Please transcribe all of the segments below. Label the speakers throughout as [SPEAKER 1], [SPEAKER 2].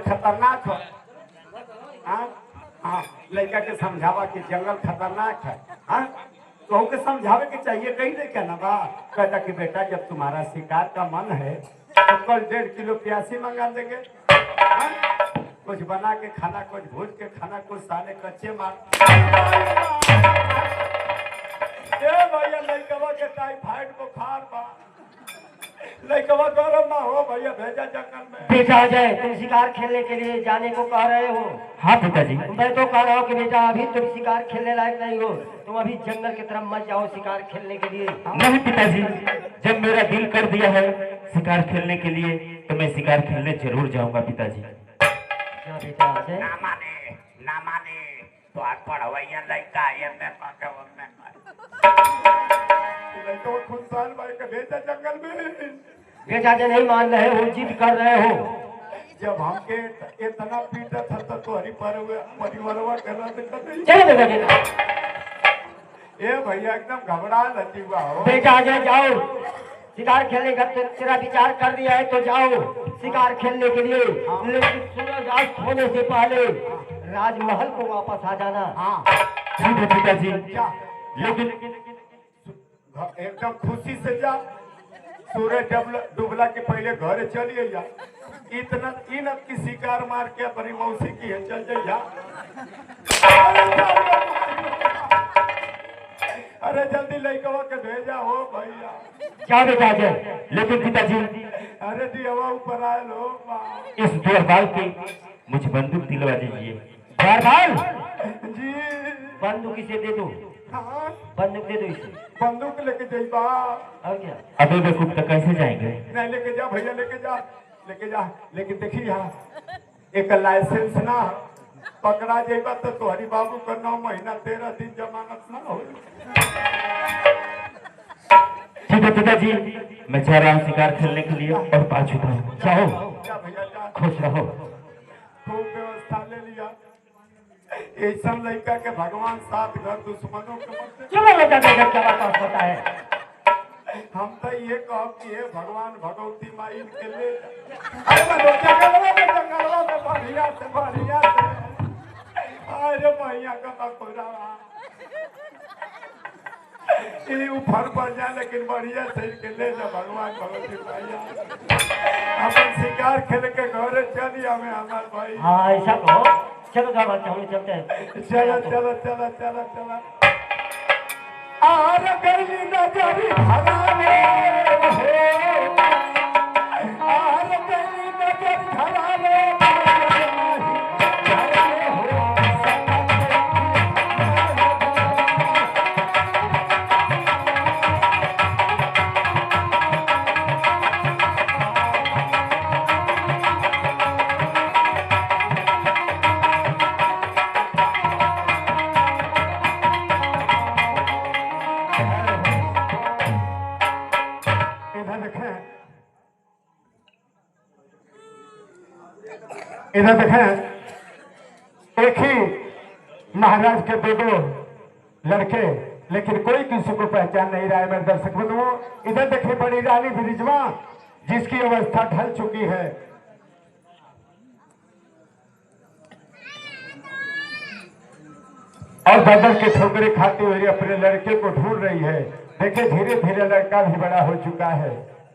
[SPEAKER 1] खतरनाक हो। हाँ हाँ, लड़का के समझावा कि जंगल खतरनाक है। हाँ, तो के समझावे के चाहिए, कही दे क्या ना बा, कहता कि बेटा जब तुम्हारा शिकार का मन है तो कल 1.5 किलो प्यासी मंगा देंगे। हाँ? कुछ बना के खाना, कुछ भूज के खाना, कुछ साले कच्चे मार। ए भैया लड़कवा के टाइफाइड बुखार बा, लड़कवा गरम ना हो भैया, भेजा जंगल में।
[SPEAKER 2] बेटा अजय, तुम शिकार खेलने के लिए जाने को कह रहे हो?
[SPEAKER 3] हाँ पिताजी।
[SPEAKER 2] मैं तो कह रहा हूँ कि बेटा अभी तुम शिकार खेलने लायक नहीं हो, तुम अभी जंगल की तरफ मत जाओ शिकार खेलने के लिए।
[SPEAKER 3] नहीं पिताजी, जब मेरा दिल कर दिया है शिकार खेलने के लिए तो मैं शिकार खेलने जरूर जाऊंगा पिताजी।
[SPEAKER 2] क्या बेटा अजय?
[SPEAKER 1] ना माने तो आज पढ़वैया लड़का ये मैं कहके वो मैं तो खुद साल भाई का भेजा जंगल में।
[SPEAKER 2] बेटा अजय नहीं मान रहे हो, जिद कर रहे हो।
[SPEAKER 1] जब हमके इतना पीटा था तो हरी परिवारवा करना दिक्कत
[SPEAKER 2] चलो बेटा।
[SPEAKER 1] ए भैया एकदम घबरा लती हुआ हो।
[SPEAKER 2] बेटा अजय जाओ, शिकार खेलने का तेरा विचार कर दिया है तो जाओ शिकार खेलने के लिए। लेकिन सूरज अस्त होने से पहले राजमहल को वापस आ जाना।
[SPEAKER 1] हाँ
[SPEAKER 3] ठीक है पिताजी,
[SPEAKER 1] क्या,
[SPEAKER 3] लेकिन
[SPEAKER 1] एकदम खुशी से जा, सूरज डूबला के पहले घर चलिए जा, इतना इन की शिकार मार के अपनी मौसी की है चल जाइया। अरे जल्दी लड़कवा के भेजा हो भैया।
[SPEAKER 2] क्या बेटा अजय?
[SPEAKER 3] लेकिन पिताजी
[SPEAKER 1] अरे दी हवा ऊपर आए लो।
[SPEAKER 3] इस द्वारपाल की मुझे बंदूक दिलवा दीजिए।
[SPEAKER 2] द्वारपाल
[SPEAKER 1] जी
[SPEAKER 2] बंदूक इसे दे दो,
[SPEAKER 1] हाँ,
[SPEAKER 2] बंदूक दे दो इसे।
[SPEAKER 1] बंदूक लेके जाइबा।
[SPEAKER 2] और क्या?
[SPEAKER 3] अबे बेवकूफ तो कैसे जाएंगे?
[SPEAKER 1] नहीं लेके जा भैया, लेके जा। लेकिन देखिए यहाँ एक लाइसेंस ना पकड़ा जाइबा तो तुम्हारी बाबू का 9 महीना 13 दिन जमानत ना हो।
[SPEAKER 3] ठीक है पिताजी, मैं जा रहा हूँ शिकार खेलने के लिए और पाछू था। जाओ,
[SPEAKER 1] जा भैया जा,
[SPEAKER 3] खुश रहो।
[SPEAKER 1] खूब व्यवस्था ले लिया। ऐसा लड़का के भगवान साथ घर दुश्मनों के मत।
[SPEAKER 2] चलो बेटा देखो क्या बात होता है।
[SPEAKER 1] हम तो ये कहो कि हे भगवान भगवती माई के ले जंगलवा में बढ़िया से अरे भैया का बकोरा ऊपर पड़ जाए, लेकिन बढ़िया से के ले जा भगवान भगवती भैया। अपन शिकार खेल के घर चली हमें हमारे भाई।
[SPEAKER 2] हाँ ऐसा कहो, चलो घर चलते हैं।
[SPEAKER 1] चलो आर गली नजरी धरावे आर गली नजर धरावे। इधर देखें, एक ही महाराज के 2 लड़के, लेकिन कोई किसी को पहचान नहीं रहा है मेरे दर्शक बंधुओं। इधर देखें बड़ी रानी बिरिजवा, जिसकी अवस्था ढल चुकी है। और बदल के ठोकरे खाती हुई अपने लड़के को ढूंढ रही है। देखिए धीरे धीरे लड़का भी बड़ा हो चुका है।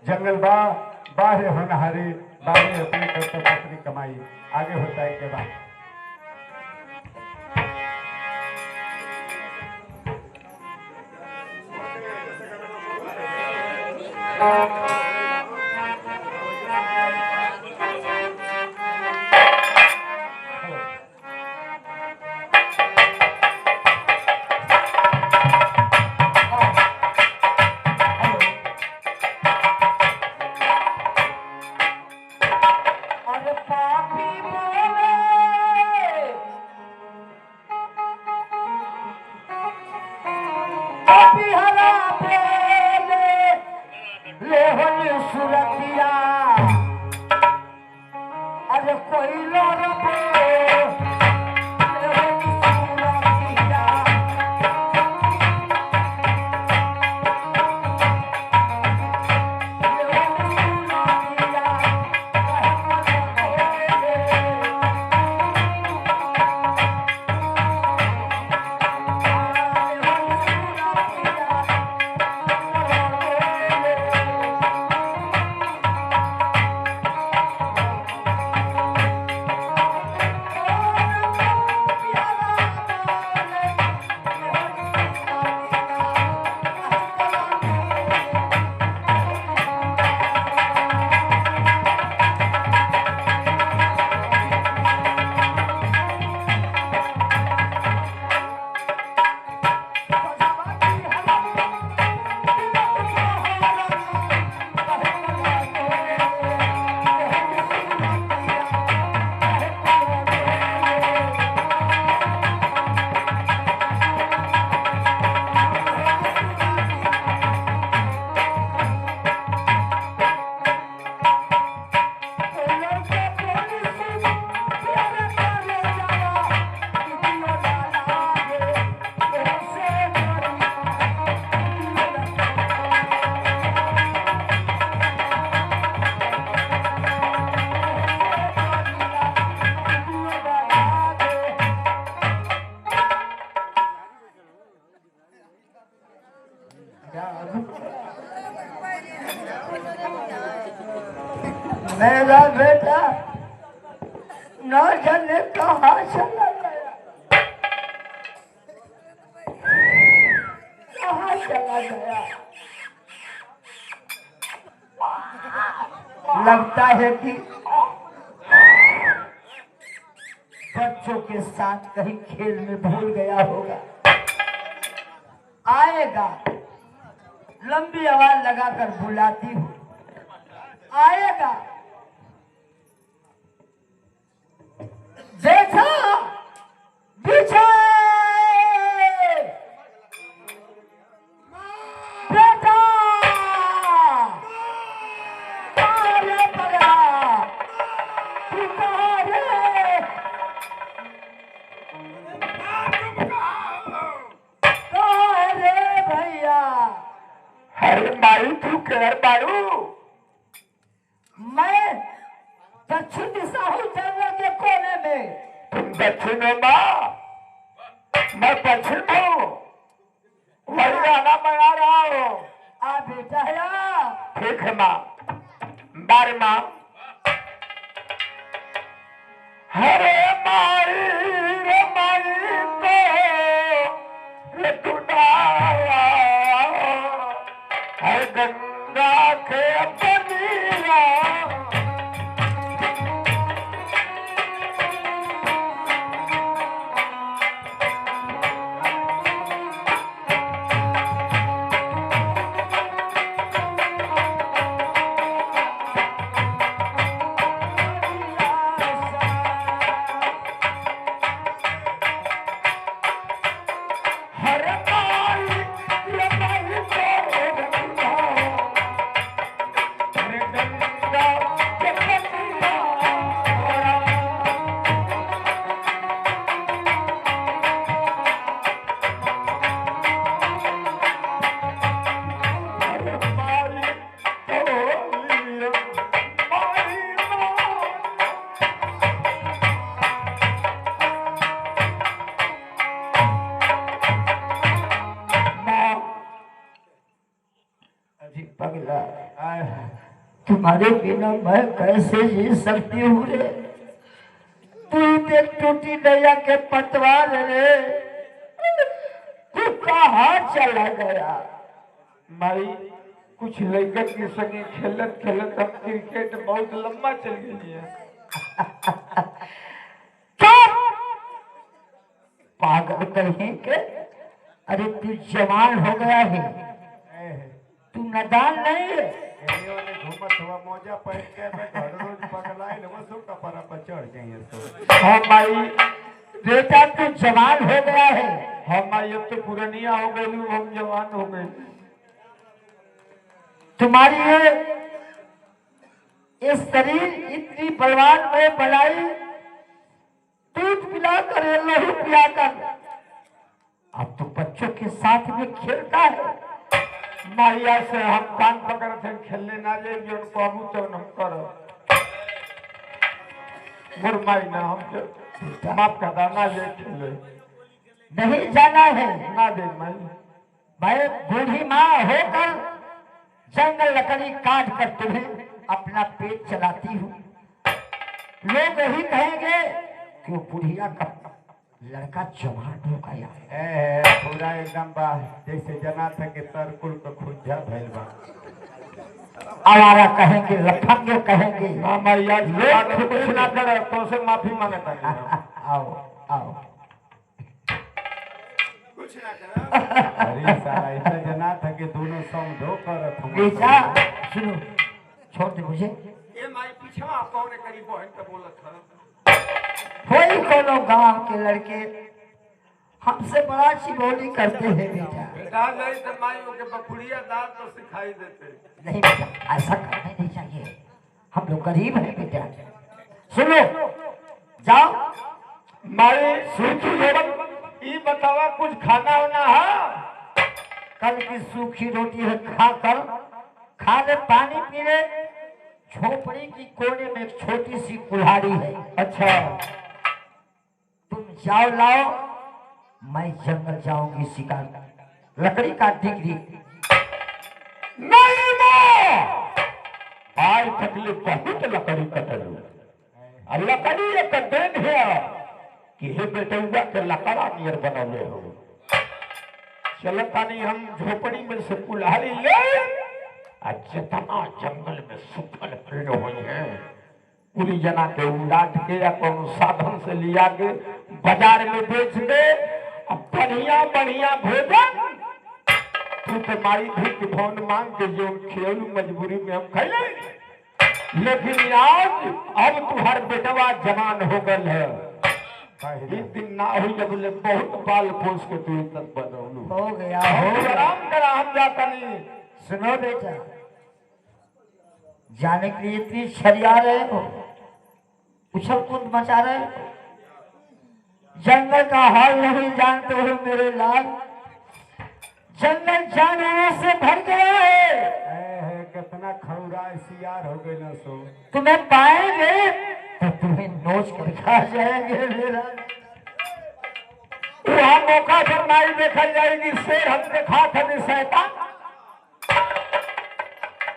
[SPEAKER 1] जंगल बाहर होनहारे बाहर अपनी पत्नी कमाई आगे होता है के बाद।
[SPEAKER 2] न जाने कहाँ चला गया, कहाँ चला गया। लगता है कि बच्चों के साथ कहीं खेल में भूल गया होगा। आएगा, लंबी आवाज लगाकर बुलाती हूँ, आएगा। देखो पीछे बेटा, कहाँ रे पगला, तू कहाँ रे, कहाँ रे भैया।
[SPEAKER 1] अरे मारू तू कर मारू।
[SPEAKER 2] मैं दक्षिण दिशा हूँ जंगल के कोने में।
[SPEAKER 1] तुम दक्षिण हो माँ, मैं पश्चिम हूँ, हरियाणा में आ रहा हूँ।
[SPEAKER 2] आ बेटा या
[SPEAKER 1] ठीक है माँ, बारे माँ। हरे माई रे माई को रे टुटाया, हर गंगा के पनिया।
[SPEAKER 2] पगला, तुम्हारे बिना मैं कैसे जी सकती हूँ रे। तू देख टूटी नैया के पतवार रे, तू कहाँ चला गया।
[SPEAKER 1] माई कुछ लड़कन के संगे खेलत खेलत हम क्रिकेट बहुत लंबा चल गई है।
[SPEAKER 2] पागल कहीं के, अरे तू जवान हो गया है, तू नादान नहीं है।
[SPEAKER 1] घूमत हुआ मोजा पहन के मैं घर रोज पगलाए वो सब कपड़ा पर चढ़ जाइए तो। हाँ माई,
[SPEAKER 2] बेटा तू जवान हो गया है।
[SPEAKER 1] हाँ माई अब तो पुरानिया हो गई, हम जवान हो गए।
[SPEAKER 2] तुम्हारी ये शरीर इतनी बलवान में बनाई, दूध पिलाकर लहू पिलाकर, अब तो बच्चों के साथ में खेलता है।
[SPEAKER 1] माइया से हम कान पकड़ थे खेलने ना जाएंगे, उनको अबू तो हम करो मुरमाई ना, हम माफ कर दाना ये खेले
[SPEAKER 2] नहीं जाना है
[SPEAKER 1] ना दे माई।
[SPEAKER 2] मैं बूढ़ी माँ होकर जंगल लकड़ी काट कर तुम्हें अपना पेट चलाती हूँ। लोग यही कहेंगे कि वो बुढ़िया का लड़का जवान हो गया है।
[SPEAKER 1] पूरा एकदम बा जैसे जना था कि तरकुल को खुजा भइल बा।
[SPEAKER 2] आवारा कहेंगे, लफंगे कहेंगे।
[SPEAKER 1] हाँ मैया लोग कुछ ना करे तो से माफी मांगता है।
[SPEAKER 2] आओ आओ,
[SPEAKER 1] कुछ ना करे। अरे साला ऐसा जना था कि दोनों समझो करत हम।
[SPEAKER 2] बेटा सुनो, छोड़ दे मुझे।
[SPEAKER 1] ये माई पीछे आप कौन करीब बहन का बोलत था।
[SPEAKER 2] कोई कोनो गांव के लड़के हमसे बड़ा चिबोली करते हैं बेटा।
[SPEAKER 1] दाल नहीं तो माइयों के बकुड़िया दाल तो सिखाई देते।
[SPEAKER 2] नहीं बेटा, ऐसा करना नहीं चाहिए, हम लोग गरीब हैं बेटा। सुनो, जाओ
[SPEAKER 1] माई सूखी रोटी ये बतावा कुछ खाना होना है।
[SPEAKER 2] कल की सूखी रोटी है, खाकर खा ले, पानी पी ले। झोपड़ी की कोने में एक छोटी सी कुल्हाड़ी है।
[SPEAKER 1] अच्छा
[SPEAKER 2] तुम जाओ लाओ, मैं जंगल जाऊंगी शिकार, लकड़ी काटने।
[SPEAKER 1] नहीं माँ, आज तकलीफ बहुत लकड़ी कटलू।
[SPEAKER 4] अल्लाह करी एक देन है कि हे बेटुआ के लकड़ा नियर बनौले हो। चलतानी हम झोपड़ी में से कुल्हाड़ी ले जितना जंगल में सुखल पेड़ हुए हैं पूरी जना के उलाट के या कोनो साधन से लिया के बाजार में बेच दे। अब बढ़िया बढ़िया भोजन तू तो माई भी भवन मांग के जो खेलू मजबूरी में हम खैले, लेकिन आज अब तुहार बेटवा जवान हो गल है। एक दिन ना हो जब ले बहुत बाल पोस के तू तक बनौलू
[SPEAKER 2] हो गया हो गया।
[SPEAKER 4] आराम करा हम जाता नहीं।
[SPEAKER 2] सुनो बेटा, जाने के लिए इतनी छरिया रहे हो, उछल कूद मचा रहे हो, जंगल का हाल नहीं जानते हो मेरे लाल। जंगल जानवरों से भर गया है।
[SPEAKER 1] कितना खौरा सियार हो गए ना सो।
[SPEAKER 2] तुम्हें पाएंगे तो तुम्हें नोच कर खा जाएंगे मेरा।
[SPEAKER 4] वहां मौका पर नाई देखा जाएगी, शेर हम देखा था शैतान।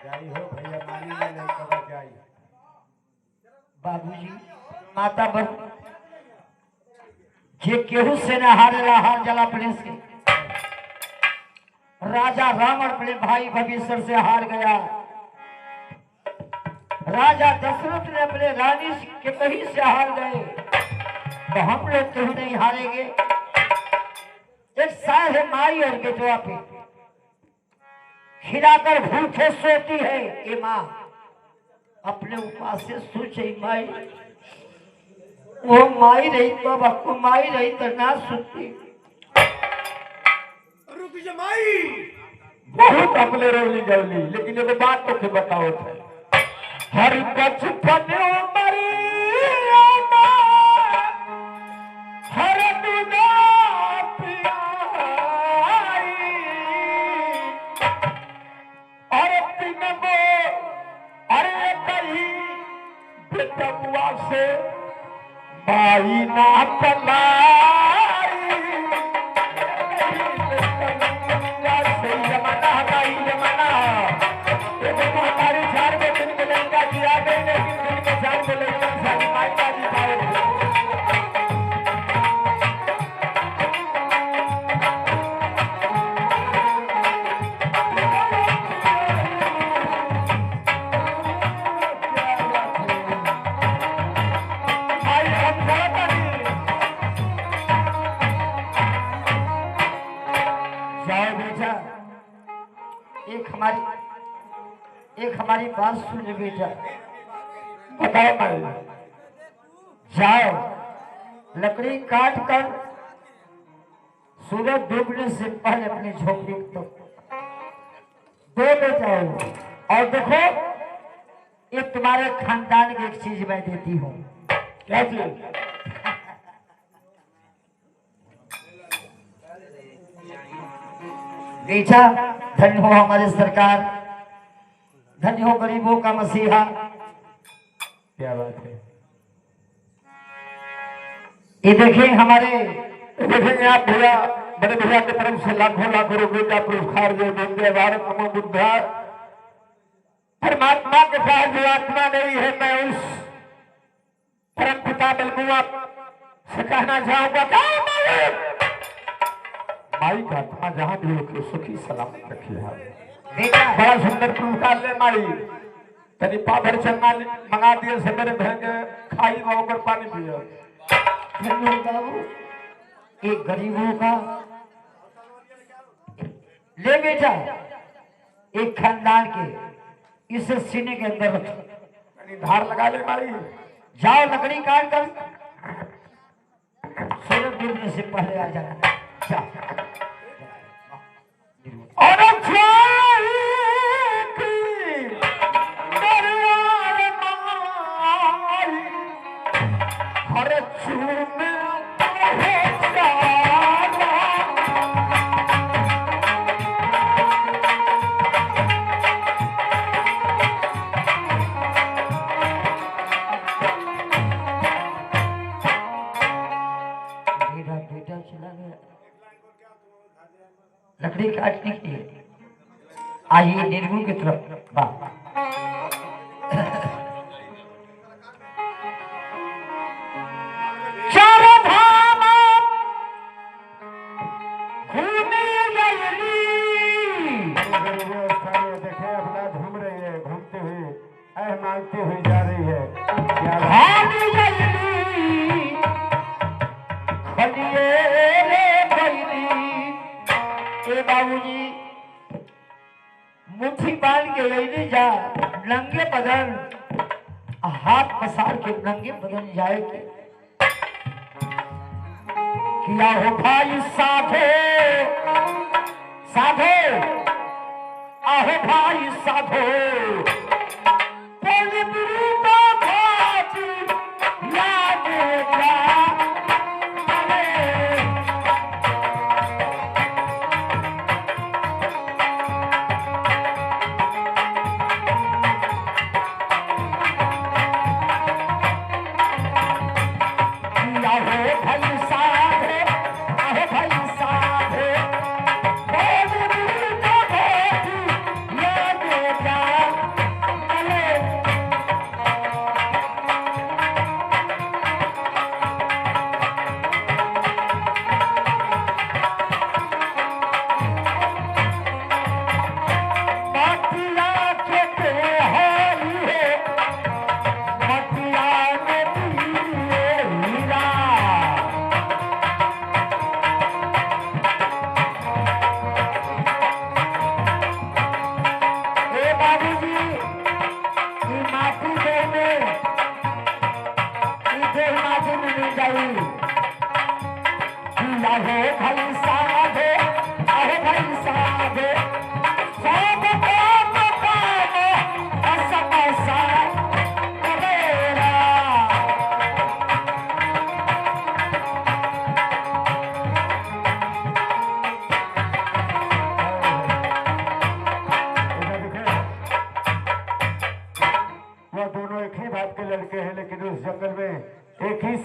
[SPEAKER 1] जाई हो भैया मानी में नहीं कब जाई।
[SPEAKER 2] बाबूजी माता बहू जे केहू से न हारेला हार जला प्रेस के। राजा रावण अपने भाई भविष्य से हार गया। राजा दशरथ ने अपने रानी के कहीं से हार गए, तो हम लोग क्यों नहीं हारेंगे। एक साल है माई और बेटवा पे खिलाकर भूखे सोती है ये माँ। अपने उपास से सोचे माई, वो माई रही तो आपको माई रही तो ना सुनती।
[SPEAKER 1] रुक जा माई।
[SPEAKER 4] बहुत अपने रोली गौली, लेकिन एगो बात तो के बताओ थे। हर बचपन मरी हर दुदा पियाई और तीन गो अरे कही बेटुआ से माई ना पलाई। जमाना हमारी जमाना हमारी चार में दिन में लड़का किया गई, लेकिन दिन में चार में लड़का सारी माता जी पाए।
[SPEAKER 2] जाओ बेटा, एक हमारी बात सुन बेटा।
[SPEAKER 4] बताओ भाई।
[SPEAKER 2] जाओ लकड़ी काट कर सूरज डूबने से पहले अपनी झोपड़ी तो दो ले जाओ। और देखो ये तुम्हारे खानदान की एक चीज मैं देती हूँ।
[SPEAKER 4] क्या चीज?
[SPEAKER 2] बेटा धन्य हो हमारी सरकार, धन्य हो गरीबों का मसीहा।
[SPEAKER 4] क्या बात है?
[SPEAKER 2] ये देखिए हमारे
[SPEAKER 4] देखेंगे आप भैया, बड़े भैया की तरफ से लाखों लाखों रुपए का पुरस्कार जो देंगे। भारत नमो बुद्धा। परमात्मा के साथ जो आत्मा नहीं है, मैं उस परम पिता बलमुआ से कहना चाहूंगा, माई का आत्मा जहां भी हो सुखी सलामत रखी है।
[SPEAKER 2] बेटा
[SPEAKER 4] बड़ा सुंदर पुरस्कार ले माई। तनी पाभर चन्ना मंगा दिए से मेरे भेंगे खाई होकर पानी पियो।
[SPEAKER 2] धन्य बाबू, एक गरीबों का ले बेटा, एक खानदान के इसे सीने के अंदर रखो।
[SPEAKER 4] तनी धार लगा ले माई।
[SPEAKER 2] जाओ लकड़ी काट कर सूरज डूबने से पहले आ जाना। जाओ।
[SPEAKER 4] और हर चूमे
[SPEAKER 2] मेरा बेटा चला गया लकड़ी काटने के लिए। आइए निर्गुण की तरफ। वाह नंगे बदन हाथ पसार के नंगे बदन जाएगी। किया हो भाई साधो साधो, आहो भाई साधो,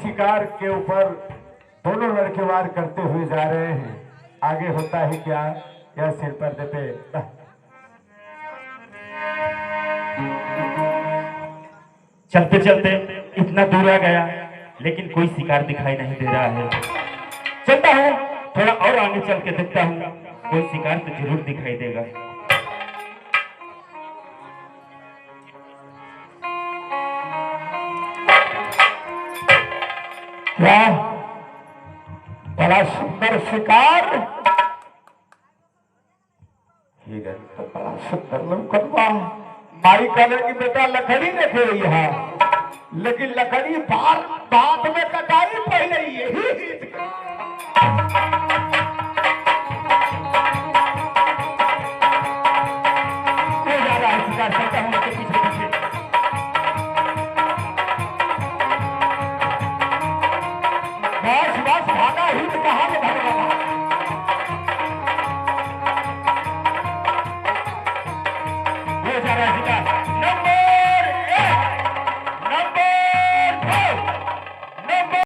[SPEAKER 2] शिकार के ऊपर दोनों लड़के वार करते हुए जा रहे हैं। आगे होता है क्या, यह सिर पर देते।
[SPEAKER 3] चलते चलते इतना दूर आ गया, लेकिन कोई शिकार दिखाई नहीं दे रहा है। चलता हूँ, थोड़ा और आगे चल के देखता हूँ, कोई शिकार तो जरूर दिखाई देगा।
[SPEAKER 4] वाह, बड़ा सुंदर शिकार, हिरन तो बड़ा सुंदर लौकत बा। माई कहले कि बेटा लकड़ी देखे रही है, लेकिन लकड़ी बार बाद में कटाई, पहले यही
[SPEAKER 3] जा रहा है शिकार, चलता हूँ उसके पीछे पीछे।
[SPEAKER 4] बस बस भागा, हिट कहाँ